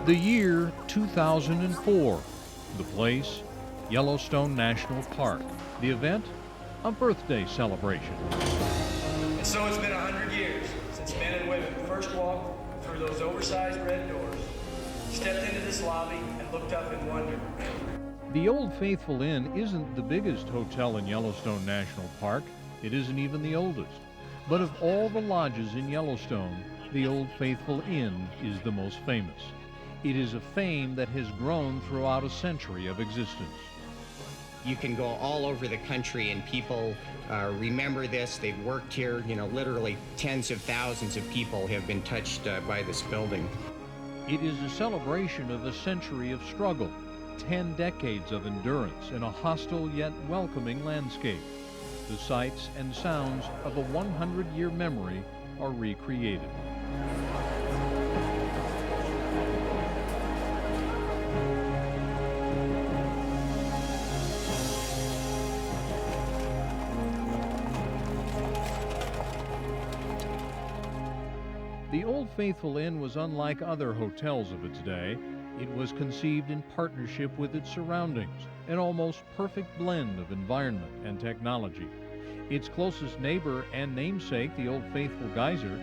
The year 2004. The place, Yellowstone National Park. The event, a birthday celebration. And so it's been 100 years since men and women first walked through those oversized red doors, stepped into this lobby, and looked up in wonder. The Old Faithful Inn isn't the biggest hotel in Yellowstone National Park. It isn't even the oldest. But of all the lodges in Yellowstone, the Old Faithful Inn is the most famous. It is a fame that has grown throughout a century of existence. You can go all over the country and people remember this. They've worked here, literally tens of thousands of people have been touched by this building. It is a celebration of a century of struggle, 10 decades of endurance in a hostile yet welcoming landscape. The sights and sounds of a 100-year memory are recreated. The Old Faithful Inn was unlike other hotels of its day. It was conceived in partnership with its surroundings, an almost perfect blend of environment and technology. Its closest neighbor and namesake, the Old Faithful Geyser,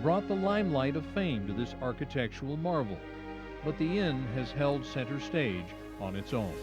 brought the limelight of fame to this architectural marvel. But the inn has held center stage on its own.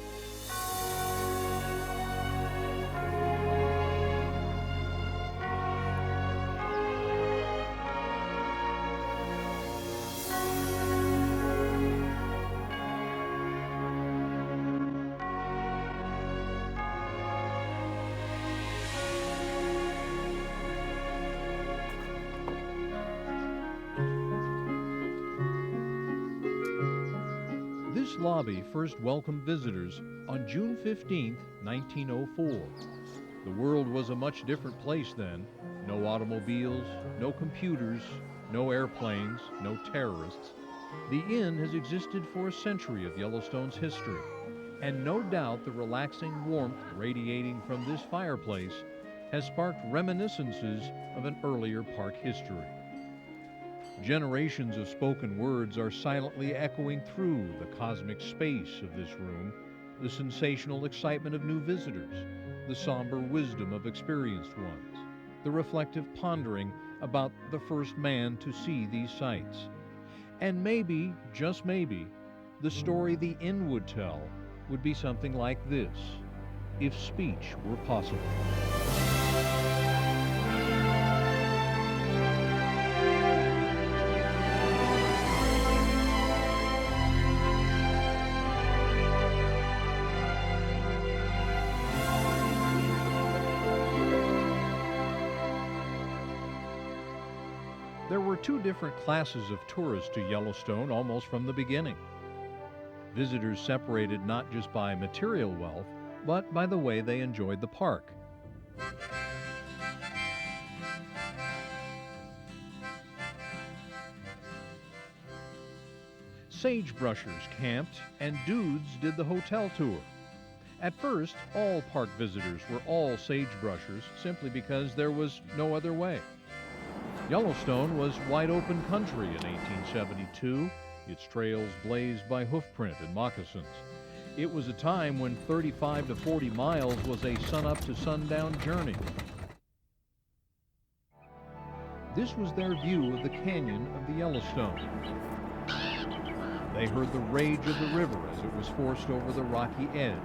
This lobby first welcomed visitors on June 15, 1904. The world was a much different place then. No automobiles, no computers, no airplanes, no terrorists. The inn has existed for a century of Yellowstone's history, and no doubt the relaxing warmth radiating from this fireplace has sparked reminiscences of an earlier park history. Generations of spoken words are silently echoing through the cosmic space of this room, the sensational excitement of new visitors, the somber wisdom of experienced ones, the reflective pondering about the first man to see these sights. And maybe, just maybe, the story the inn would tell would be something like this, if speech were possible. There were two different classes of tourists to Yellowstone almost from the beginning. Visitors separated not just by material wealth, but by the way they enjoyed the park. Sagebrushers camped, and dudes did the hotel tour. At first, all park visitors were all sagebrushers simply because there was no other way. Yellowstone was wide-open country in 1872, its trails blazed by hoofprint and moccasins. It was a time when 35 to 40 miles was a sun-up-to-sundown journey. This was their view of the canyon of the Yellowstone. They heard the rage of the river as it was forced over the rocky edge,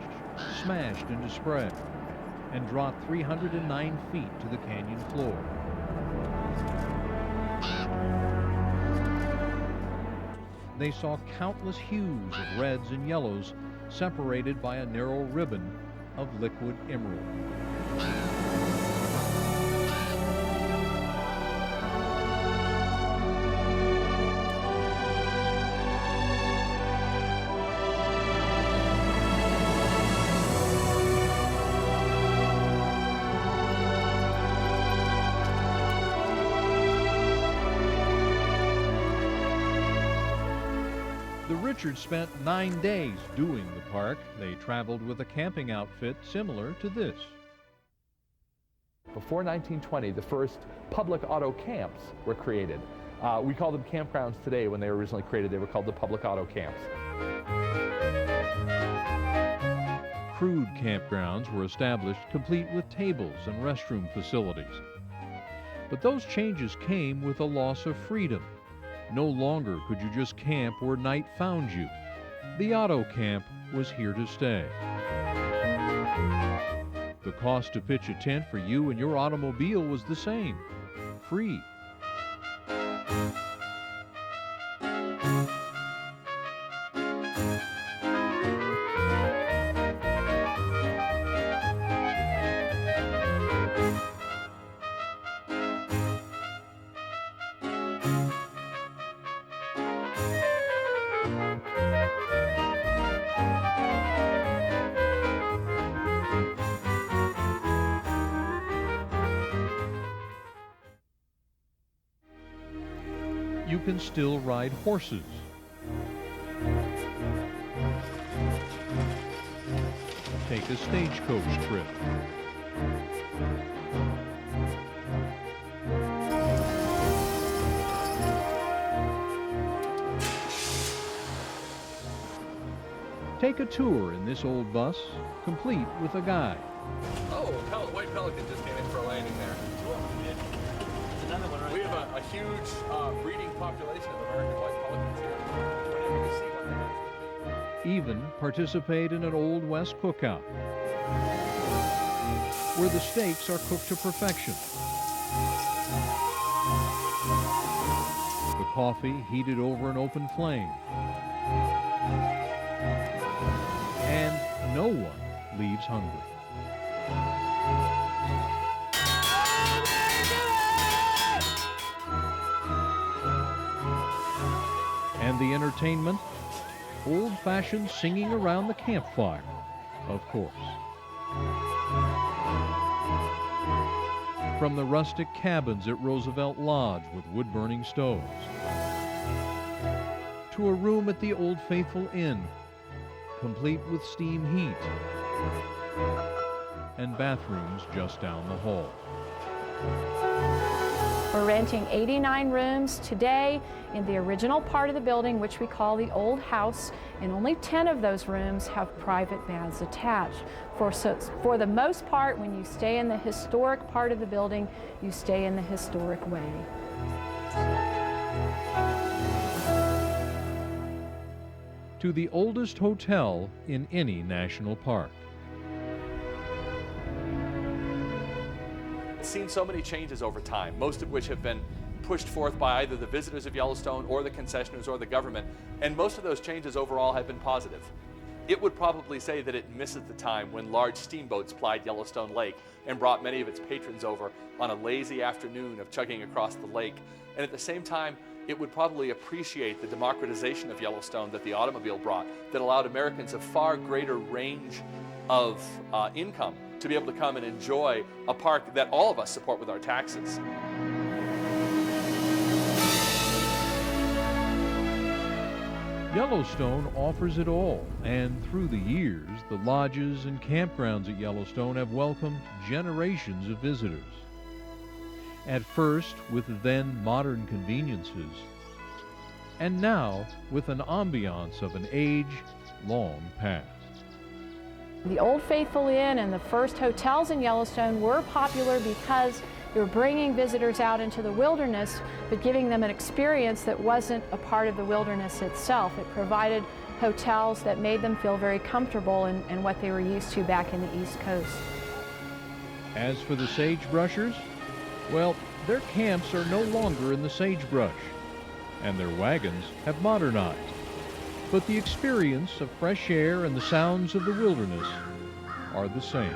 smashed into spray, and dropped 309 feet to the canyon floor. They saw countless hues of reds and yellows separated by a narrow ribbon of liquid emerald. The Richards spent 9 days doing the park. They traveled with a camping outfit similar to this. Before 1920, the first public auto camps were created. We call them campgrounds today. When they were originally created, they were called the public auto camps. Crude campgrounds were established complete with tables and restroom facilities. But those changes came with a loss of freedom. No longer could you just camp where night found you. The auto camp was here to stay. The cost to pitch a tent for you and your automobile was the same, free. You can still ride horses. Take a stagecoach trip. Take a tour in this old bus, complete with a guide. Oh, white pelican just came in for a landing there. Another one right We have a huge breeding population of American white pelicans here. Whenever you see one, they Even participate in an Old West cookout, where the steaks are cooked to perfection. The coffee heated over an open flame. And no one leaves hungry. And the entertainment? Old-fashioned singing around the campfire, of course. From the rustic cabins at Roosevelt Lodge with wood-burning stoves, to a room at the Old Faithful Inn, complete with steam heat, and bathrooms just down the hall. We're renting 89 rooms today in the original part of the building, which we call the old house, and only 10 of those rooms have private baths attached. For the most part, when you stay in the historic part of the building, you stay in the historic way. To the oldest hotel in any national park. seen so many changes over time, most of which have been pushed forth by either the visitors of Yellowstone or the concessioners or the government, and most of those changes overall have been positive. It would probably say that it misses the time when large steamboats plied Yellowstone Lake and brought many of its patrons over on a lazy afternoon of chugging across the lake. And at the same time, it would probably appreciate the democratization of Yellowstone that the automobile brought, that allowed Americans a far greater range of income to be able to come and enjoy a park that all of us support with our taxes. Yellowstone offers it all, and through the years, the lodges and campgrounds at Yellowstone have welcomed generations of visitors. At first, with then modern conveniences, and now with an ambiance of an age long past. The Old Faithful Inn and the first hotels in Yellowstone were popular because they were bringing visitors out into the wilderness, but giving them an experience that wasn't a part of the wilderness itself. It provided hotels that made them feel very comfortable in what they were used to back in the East Coast. As for the Sagebrushers, well, their camps are no longer in the sagebrush, and their wagons have modernized. But the experience of fresh air and the sounds of the wilderness are the same.